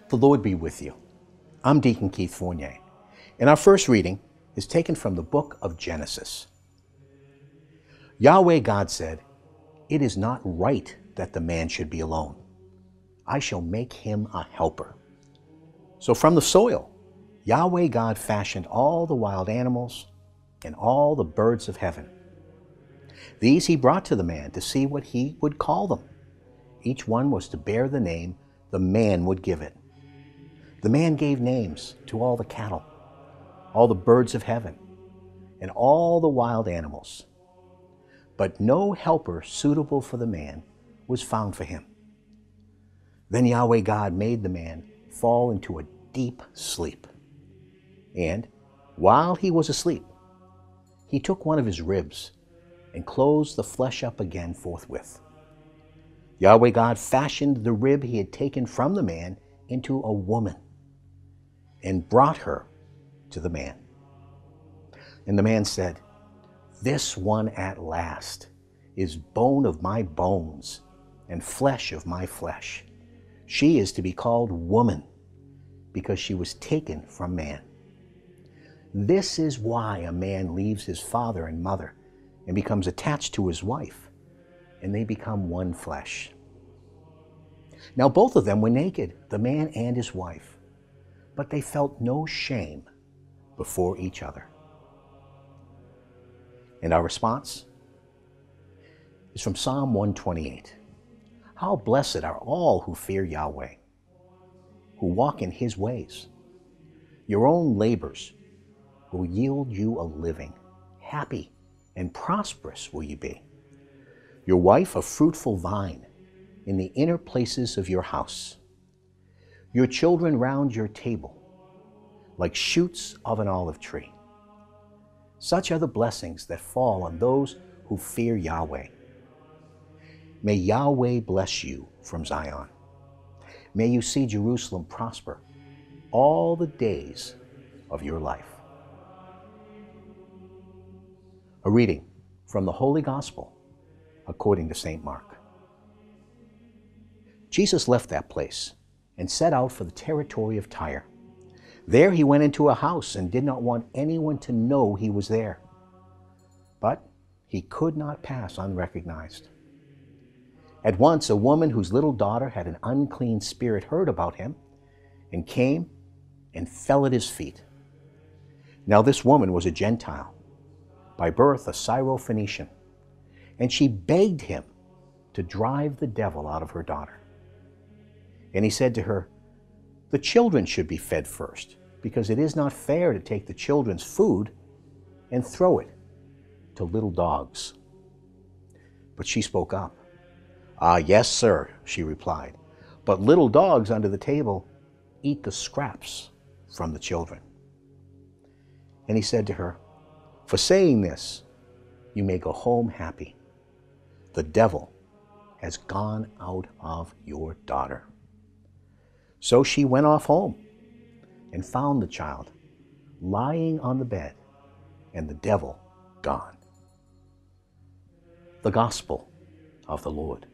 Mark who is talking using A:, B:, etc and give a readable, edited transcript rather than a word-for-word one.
A: The Lord be with you. I'm Deacon Keith Fournier, and our first reading is taken from the book of Genesis. Yahweh God said, "It is not right that the man should be alone. I shall make him a helper." So from the soil, Yahweh God fashioned all the wild animals and all the birds of heaven. These he brought to the man to see what he would call them. Each one was to bear the name the man would give it. The man gave names to all the cattle, all the birds of heaven, and all the wild animals. But no helper suitable for the man was found for him. Then Yahweh God made the man fall into a deep sleep. And while he was asleep, he took one of his ribs and closed the flesh up again forthwith. Yahweh God fashioned the rib he had taken from the man into a woman and brought her to the man. And the man said, "This one at last is bone of my bones and flesh of my flesh. She is to be called woman because she was taken from man. This is why a man leaves his father and mother and becomes attached to his wife, and they become one flesh." Now both of them were naked, the man and his wife, but they felt no shame before each other. And our response is from Psalm 128. How blessed are all who fear Yahweh, who walk in his ways. Your own labors will yield you a living. Happy and prosperous will you be. Your wife a fruitful vine in the inner places of your house. Your children round your table, like shoots of an olive tree. Such are the blessings that fall on those who fear Yahweh. May Yahweh bless you from Zion. May you see Jerusalem prosper all the days of your life. A reading from the Holy Gospel according to St. Mark. Jesus left that place and set out for the territory of Tyre. There he went into a house and did not want anyone to know he was there. But he could not pass unrecognized. At once a woman whose little daughter had an unclean spirit heard about him and came and fell at his feet. Now this woman was a Gentile, by birth a Syrophoenician, and she begged him to drive the devil out of her daughter. And he said to her, "The children should be fed first, because it is not fair to take the children's food and throw it to little dogs." But she spoke up. "Ah, yes, sir," she replied, "but little dogs under the table eat the scraps from the children." And he said to her, "For saying this, you may go home happy. The devil has gone out of your daughter." So she went off home and found the child lying on the bed and the devil gone. The Gospel of the Lord.